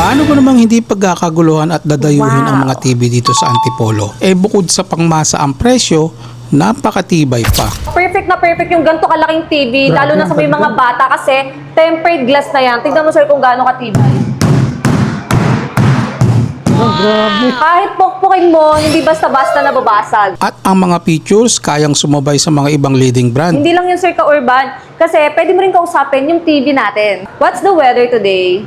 Paano ba namang hindi pagkakaguluhan at dadayuhin ang mga TV dito sa Antipolo? Bukod sa pangmasa ang presyo, napakatibay pa. Perfect na perfect yung ganito kalaking TV, lalo na sa may mga bata kasi tempered glass na yan. Tignan mo sir kung gaano katibay. Grabe. Kahit pokpokin mo, hindi basta-basta nababasag. At ang mga features kayang sumabay sa mga ibang leading brand. Hindi lang yun sir ka-urban, kasi pwede mo rin kausapin yung TV natin. What's the weather today?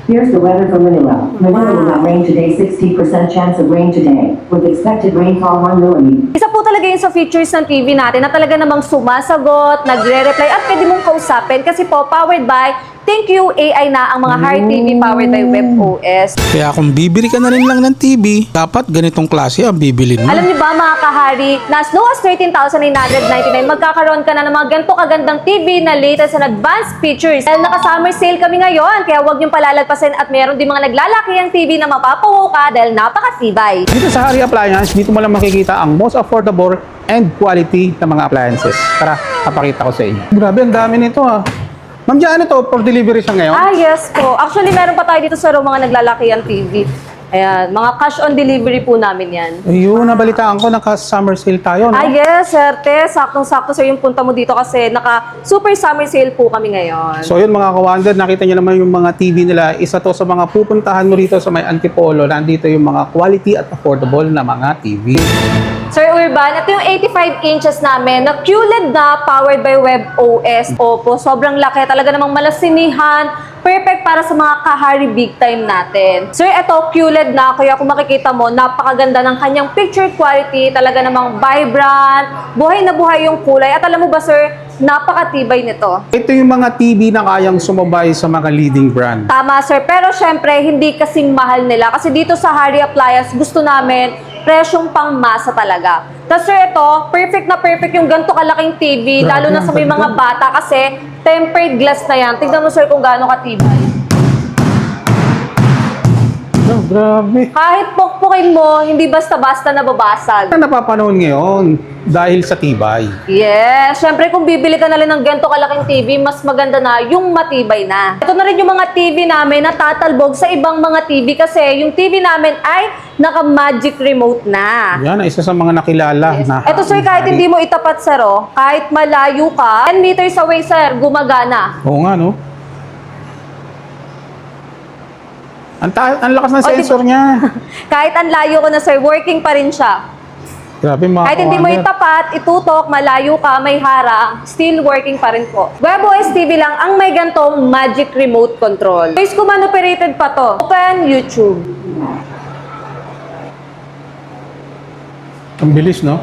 Here's the weather for Manila. Manila will not rain today, 60% chance of rain today, with expected rainfall 1 mm. Isa po talaga yun sa features ng TV natin na talaga namang sumasagot, nagre-reply at pwede mong kausapin kasi po powered by ThinQ AI na ang mga Heart TV powered by WebOS. Kaya kung bibili ka na rin lang ng TV, dapat ganitong klase ang bibilin mo. Alam niyo ba mga kahari, na as low as 13,999, magkakaroon ka na ng mga ganito kagandang TV na latest and advanced features. Dahil naka-summer sale kami ngayon, kaya huwag niyong palalagpasin at meron din mga naglalaki ang TV na mapapawo ka dahil napakatibay. Dito sa Hari Appliance, dito mo lang makikita ang most affordable and quality na mga appliances. Tara, papakita ko sa inyo. Grabe, ang dami nito ah. Ma'am, dyan ito, for delivery siya ngayon? Ah, yes po. Actually, meron pa tayo dito sa room mga naglalaki ang TV. Ayan, mga cash on delivery po namin yan. Ayun, nabalitaan ko, naka-summer sale tayo, no? Ah, yes, serte. Saktong-sakto sir yung punta mo dito kasi naka-super summer sale po kami ngayon. So yun mga ka-Wonder, nakita niyo naman yung mga TV nila. Isa to sa mga pupuntahan mo rito sa may Antipolo. Nandito yung mga quality at affordable na mga TV. Sir Urban, ito yung 85 inches namin na QLED na powered by WebOS. Opo, sobrang laki. Talaga namang malasinihan. Perfect para sa mga kahari big time natin. Sir, ito QLED na. Kaya kung makikita mo, napakaganda ng kanyang picture quality. Talaga namang vibrant. Buhay na buhay yung kulay. At alam mo ba sir, napakatibay nito. Ito yung mga TV na kayang sumabay sa mga leading brand. Tama sir, pero syempre hindi kasing mahal nila. Kasi dito sa Hari Appliance, gusto namin presyong pangmasa talaga. Tapos sir, ito, perfect na perfect yung ganito kalaking TV, lalo na sa may mga bata kasi tempered glass na yan. Tignan mo sir kung gaano katibay. Oh, grabe. Kahit pokpokin mo, hindi basta-basta nababasag. Ano napapanahon ngayon dahil sa tibay? Yes, syempre kung bibili ka na rin ng ganito kalaking TV, mas maganda na yung matibay na. Ito na rin yung mga TV namin na tatalbog sa ibang mga TV kasi yung TV namin ay naka-magic remote na. Yan, isa sa mga nakilala. Yes. Na Ito sir, kahit hindi mo itapat sir, oh, kahit malayo ka, 10 meters away sir, gumagana. Oo nga, no? Ang lakas ng O, sensor diba? niya. Kahit ang layo ko na sir, working pa rin siya. Grabe mga Kahit hindi mo ka-Wonder. itapat, itutok, malayo ka, may harang, still working pa rin po. WebOS TV lang ang may gantong magic remote control. Voice command operated pa to. Open YouTube. Ang bilis, no?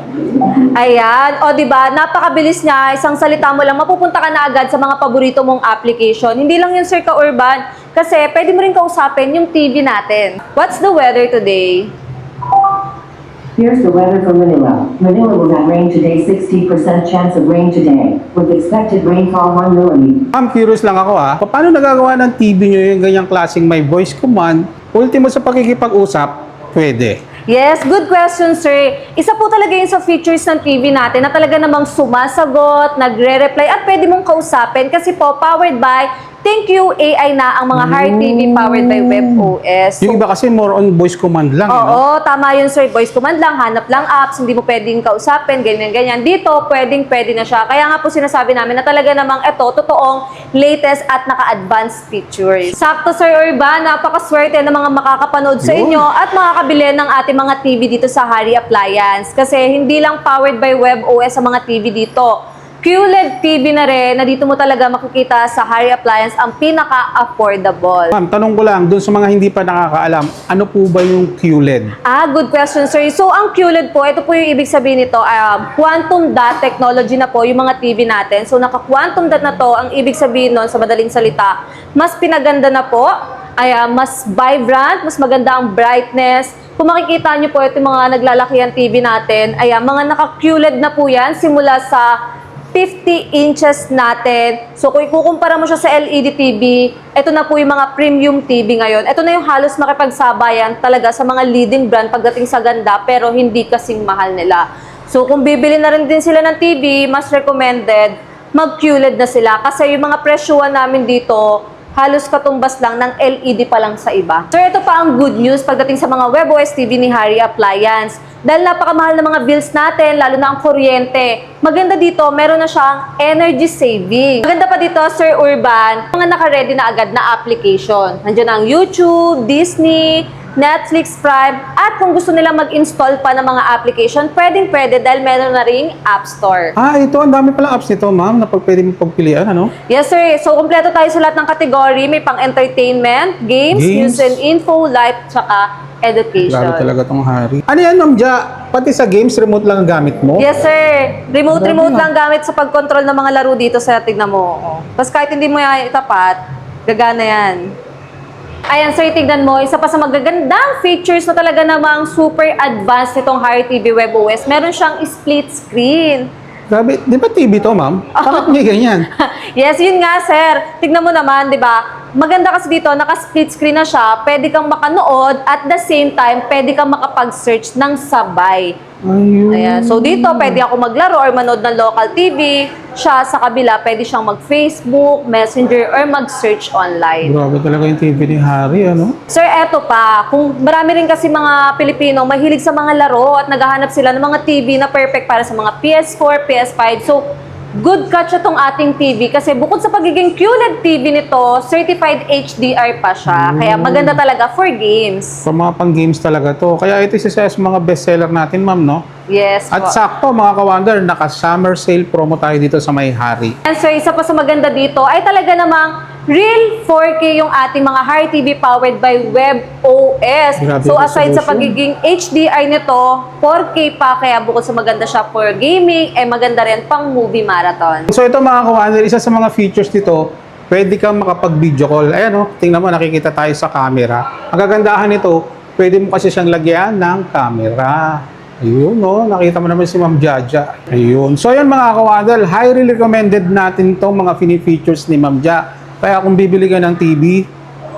Ayan. O, diba? Napakabilis niya. Isang salita mo lang, mapupunta ka na agad sa mga paborito mong application. Hindi lang yun, Sir Ka-Urban. Kasi, pwede mo rin kausapin yung TV natin. What's the weather today? Here's the weather for Manila. Manila will not rain today, 60% chance of rain today, with expected rainfall 1 mm. Ma'am, curious lang ako ha. Paano nagagawa ng TV nyo yung ganyang klaseng may voice command? Ultimo sa pakikipag-usap, pwede. Yes, good question, sir. Isa po talaga yun sa features ng TV natin na talaga namang sumasagot, nagre-reply at pwede mong kausapin kasi po powered by ThinQ AI na ang mga Heart TV powered by WebOS. Yung iba kasi more on voice command lang, no? Oo, tama yun sir. Voice command lang, hanap lang apps, hindi mo pwedeng kausapin, ganyan-ganyan. Dito, pwede na siya. Kaya nga po sinasabi namin na talaga namang ito, totoong latest at naka-advanced features. Sakto sir Urban, napakaswerte ng mga makakapanood sa inyo at makakabili ng ating mga TV dito sa Hari Appliance. Kasi hindi lang powered by WebOS ang mga TV dito. QLED TV na rin, na dito mo talaga makikita sa Hari Appliance ang pinaka-affordable. Ma'am, tanong ko lang, dun sa mga hindi pa nakakaalam, ano po ba yung QLED? Ah, good question, sir. So, ang QLED po, ito po yung ibig sabihin nito, quantum dot technology na po yung mga TV natin. So, naka-quantum dot na to, ang ibig sabihin nun, sa madaling salita, mas pinaganda na po, mas vibrant, mas maganda ang brightness. Kung makikita nyo po, ito mga naglalakihan TV natin, mga naka-QLED na po yan, simula sa 50 inches natin. So, kung ikukumpara mo siya sa LED TV, ito na po yung mga premium TV ngayon. Ito na yung halos makipagsabayan talaga sa mga leading brand pagdating sa ganda, pero hindi kasing mahal nila. So, kung bibili na rin din sila ng TV, mas recommended, mag-QLED na sila. Kasi yung mga presyuhan namin dito, halos katumbas lang ng LED pa lang sa iba. So ito pa ang good news pagdating sa mga WebOS TV ni Harry Appliance. Dahil napakamahal ng mga bills natin, lalo na ang kuryente. Maganda dito, meron na siyang energy saving. Maganda pa dito, Sir Urban, mga naka-ready na agad na application. Nandiyan ang YouTube, Disney, Netflix, Prime, at kung gusto nila mag-install pa ng mga application, pwedeng-pwede dahil meron na ring App Store. Ito, ang dami palang apps nito, ma'am, na pwede mong pagpilian, ano? Yes, sir. So, kompleto tayo sa lahat ng kategory. May pang-entertainment, games, news and info, life, tsaka education. Grabe talaga tong Harry. Ano yan, Ma'am Ja? Pati sa games, remote lang ang gamit mo? Yes, sir. Remote Grabe lang gamit sa pag-control ng mga laro dito sa tignan mo. Tapos kahit hindi mo yan itapat, gagana yan. Ayan, sir, tignan mo. Isa pa sa magagandang features na talaga namang super advanced nitong Harry TV WebOS. Meron siyang split screen. Grabe, di ba TV to, ma'am? Bakit niya ganyan? Yes, yun nga, sir. Tignan mo naman, di ba? Maganda kasi dito, naka-split screen na siya. Pwede kang makanood at the same time, pwede kang makapag-search ng sabay. Ayun. Ayan. So dito, pwede ako maglaro or manood ng local TV. Siya sa kabila, pwede siyang mag-Facebook, Messenger, or mag-search online. Grabe talaga yung TV ni Harry, ano? Sir, eto pa. Kung marami rin kasi mga Pilipino mahilig sa mga laro at naghahanap sila ng mga TV na perfect para sa mga PS4, PS5. So, good catch itong ating TV kasi bukod sa pagiging QLED TV nito, certified HDR pa siya. Kaya maganda talaga for games. For mga pang-games talaga to. Kaya ito isa sa mga bestseller natin, ma'am, no? Yes. At po. sakto, mga ka-wonder, naka-summer sale promo tayo dito sa May Harry. And so, isa pa sa maganda dito ay talaga namang real 4K yung ating mga Harry TV powered by WebOS. Grabe So, yung aside sa resolution. pagiging HDR nito, 4K pa, kaya bukod sa maganda siya for gaming, ay maganda rin pang movie marathon. So ito, mga ka-wonder, isa sa mga features nito, pwede kang makapag-video call. Ayan, oh, tingnan mo, nakikita tayo sa camera. Ang kagandahan nito, pwede mo kasi siyang lagyan ng camera. Ayun, no? Nakita mo naman si Ma'am Jaja. Ayun. So, yan mga ka-wonder, highly recommended natin itong mga features ni Ma'am Ja. Kaya kung bibili ka ng TV,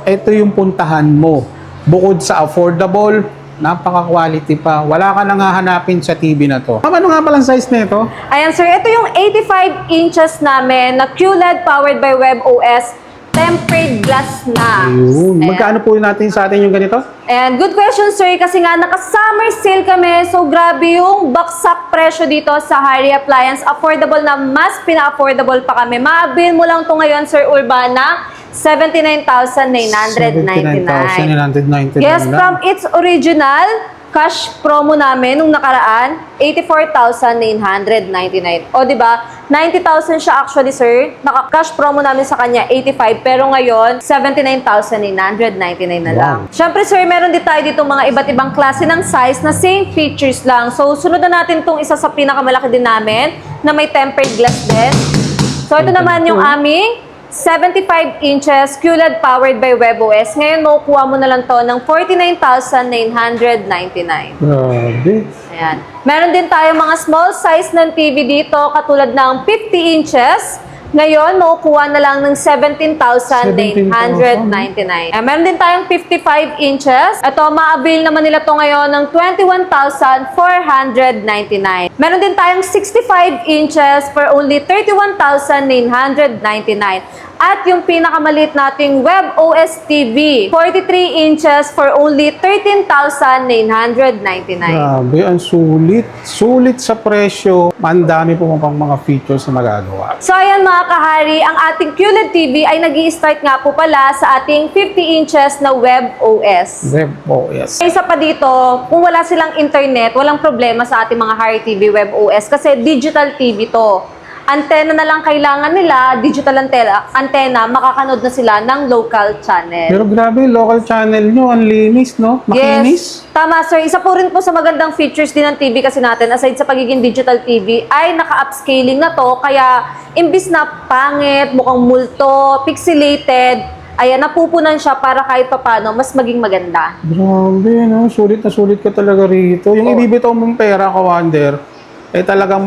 ito yung puntahan mo. Bukod sa affordable, napaka-quality pa. Wala ka nang hahanapin sa TV na to. Ano nga palang size na ito? Ayan, sir. Ito yung 85 inches namin na QLED powered by WebOS tempered glass na. Ayun. Ayan. Magkano po natin sa atin yung ganito? And good question, sir, kasi nga naka-summer sale kami. So, grabe yung baksak presyo dito sa Harry Appliance. Affordable na, mas pina-affordable pa kami. Maabil mo lang to ngayon, Sir Urbana, 79,999. 79,999 Yes, lang. from its original cash promo namin nung nakaraan, 84,999. O, di ba? 90,000 siya actually, sir. Naka-cash promo namin sa kanya, 85. Pero ngayon, 79,999 na lang. Wow. Siyempre, sir, meron din tayo dito mga iba't ibang klase ng size na same features lang. So, sunod na natin itong isa sa pinakamalaki din namin na may tempered glass din. So, ito naman yung aming 75 inches QLED powered by WebOS. Ngayon, makukuha mo na lang to ng 49,999. Grabe. Ayan. Meron din tayo mga small size ng TV dito, katulad ng 50 inches. Ngayon, makukuha na lang ng 17,999. Meron din tayong 55 inches. Ito, ma-avail naman nila to ngayon ng 21,499. Meron din tayong 65 inches for only 31,999. At yung pinakamaliit nating WebOS TV, 43 inches for only 13,999. Grabe, ang sulit. Sulit sa presyo. Ang dami po pang mga features na magagawa. So ayan mga kahari, ang ating QLED TV ay nag-i-start nga po pala sa ating 50 inches na WebOS. WebOS. Isa pa dito, kung wala silang internet, walang problema sa ating mga Harry TV WebOS kasi digital TV to. Antenna na lang kailangan nila, digital antenna, makakanood na sila ng local channel. Pero grabe, local channel nyo, ang linis, no? Makinis. Yes, tama sir. Isa po rin po sa magandang features din ng TV kasi natin, aside sa pagiging digital TV, ay naka-upscaling na to. Kaya, imbis na pangit, mukhang multo, pixelated, ayan, napupunan siya para kahit papano, mas maging maganda. Grabe, no? Sulit na sulit ka talaga rito. Yung ibibitaw mong pera, ka-wonder, talagang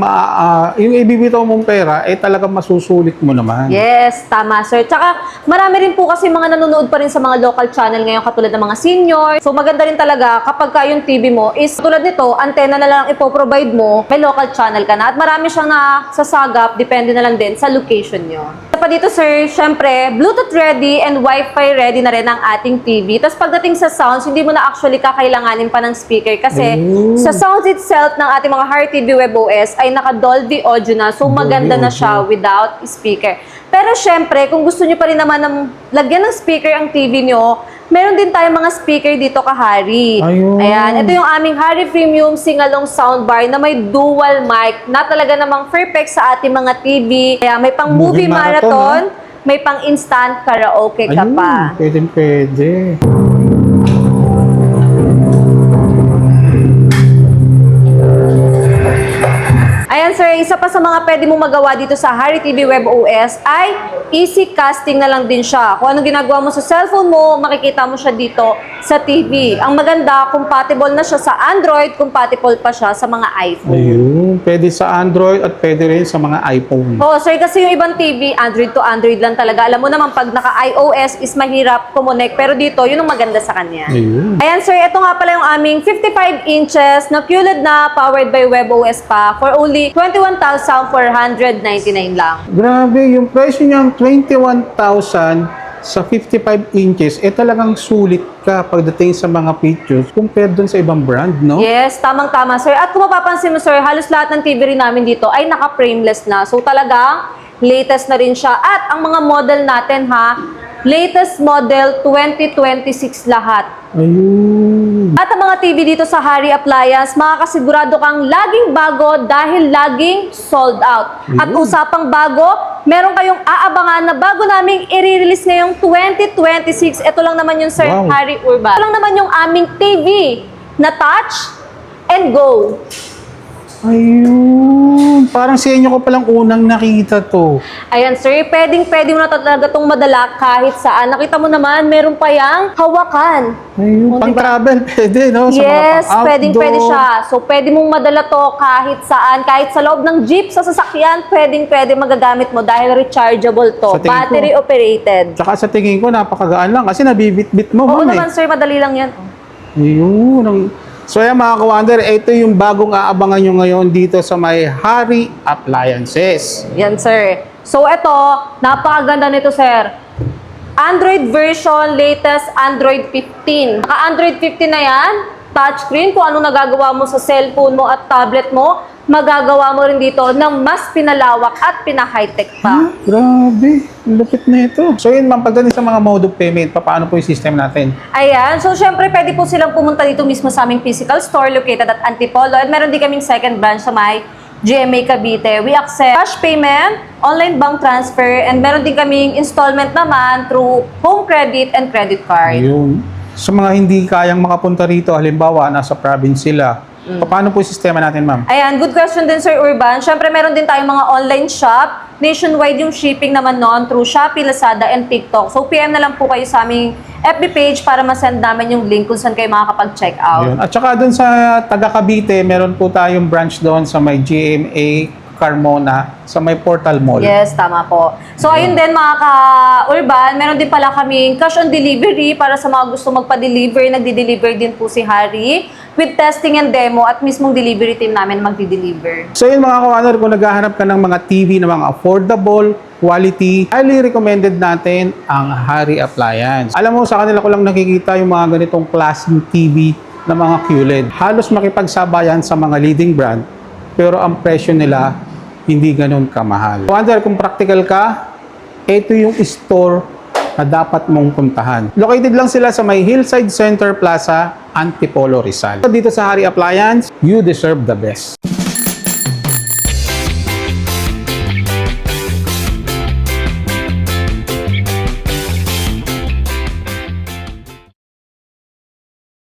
yung ibibitaw mong pera, talagang masusulit mo naman. Yes, tama sir. Tsaka marami rin po kasi mga nanonood pa rin sa mga local channel ngayon katulad ng mga senior. So maganda rin talaga kapag ka yung TV mo is tulad nito, antenna na lang ipoprovide mo, may local channel ka na. At marami siyang nasasagap, depende na lang din sa location nyo. At pa dito, sir, syempre, Bluetooth ready and Wi-Fi ready na rin ang ating TV. Tapos pagdating sa sounds, hindi mo na actually kakailanganin pa ng speaker kasi sa sounds itself ng ating mga Harry TV WebOS ay naka-Dolby Audio na. So maganda na siya without speaker. Pero syempre, kung gusto nyo pa rin naman ng lagyan ng speaker ang TV nyo, meron din tayong mga speaker dito Harry. Ayun. Ayan, ito yung aming Harry Premium Singalong Soundbar na may dual mic na talaga namang perfect sa ating mga TV. Kaya may pang movie marathon, may pang instant karaoke ka Ayun, pa. pwede. Ayan sir, isa pa sa mga pwede mong magawa dito sa Harry TV WebOS ay easy casting na lang din siya. Kung anong ginagawa mo sa cellphone mo, makikita mo siya dito sa TV. Ang maganda, compatible na siya sa Android, compatible pa siya sa mga iPhone. Ayun, pwede sa Android at pwede rin sa mga iPhone. Oo, sir, kasi yung ibang TV, Android to Android lang talaga. Alam mo naman, pag naka-iOS is mahirap kumonek. Pero dito, yun ang maganda sa kanya. Ayun. Ayan, sir, ito nga pala yung aming 55 inches na QLED na powered by WebOS pa for only 21,499 lang. Grabe, yung presyo niyang 21,000 sa 55 inches, talagang sulit ka pagdating sa mga features compared dun sa ibang brand, no? Yes, tamang-tama, sir. At kung mapapansin mo, sir, halos lahat ng TV rin namin dito ay naka-frameless na. So talagang latest na rin siya. At ang mga model natin, latest model 2026 lahat. Ayun. At ang mga TV dito sa Harry Appliance, makakasigurado kang laging bago dahil laging sold out. At usapang bago, meron kayong aabangan na bago naming i-release ngayong 2026. Ito lang naman yung Sir Wow. Harry Urban. Ito lang naman yung aming TV na touch and go. Ayun. Parang sa inyo ko palang unang nakita to. Ayan sir, pwede mo na talaga itong madala kahit saan. Nakita mo naman, meron pa yang hawakan. Ayun. Oh, Pang diba? travel, pwede, no? Sa mga Yes, pang-outdoor. pwede siya. So, pwede mong madala to kahit saan. Kahit sa loob ng jeep, sa sasakyan, pwede magagamit mo dahil rechargeable to. Sa tingin ko. Battery operated. Tsaka sa tingin ko, napakagaan lang kasi nabibit-bit mo, Oo ma'am, naman sir, madali lang yan. Ayun. So yan mga ka-wonder, ito yung bagong aabangan nyo ngayon dito sa may Harry Appliances. Yan sir. So, ito, napakaganda nito sir. Android version, latest Android 15. Naka-Android 15 na yan, touchscreen, kung ano nagagawa mo sa cellphone mo at tablet mo, magagawa mo rin dito ng mas pinalawak at pina-high-tech pa. Grabe, ang lupit na ito. So yun ma'am, pagdating sa mga mode of payment, paano po yung system natin? Ayan, so syempre pwede po silang pumunta dito mismo sa aming physical store located at Antipolo at meron din kaming second branch sa may GMA Cavite. We accept cash payment, online bank transfer, and meron din kaming installment naman through home credit and credit card. Ayun. Sa mga hindi kayang makapunta rito, halimbawa, nasa province sila, paano po yung sistema natin, ma'am? Ayan, good question din Sir Urban. Syempre meron din tayong mga online shop. Nationwide yung shipping naman noon through Shopee, Lazada, and TikTok. So PM na lang po kayo sa aming FB page para masend namin yung link kung saan kayo makakapag-check out. Ayun. At saka dun sa taga Cavite, meron po tayong branch doon sa may GMA Carmona, sa may Portal Mall. Yes, tama po. So, ayun din mga ka-urban, meron din pala kaming cash on delivery para sa mga gusto magpa-deliver. Nagdi-deliver din po si Harry with testing and demo at mismong delivery team namin magdi-deliver. So yun mga kawaner, kung naghahanap ka ng mga TV na mga affordable, quality, highly recommended natin ang Harry Appliance. Alam mo, sa kanila ko lang nakikita yung mga ganitong klaseng TV na mga QLED. Halos makipagsabayan sa mga leading brand, pero ang presyo nila hindi ganun kamahal. Wonder kung practical ka, ito yung store na dapat mong puntahan. Located lang sila sa may Hillside Center Plaza, Antipolo, Rizal. Dito sa Harry Appliance, you deserve the best.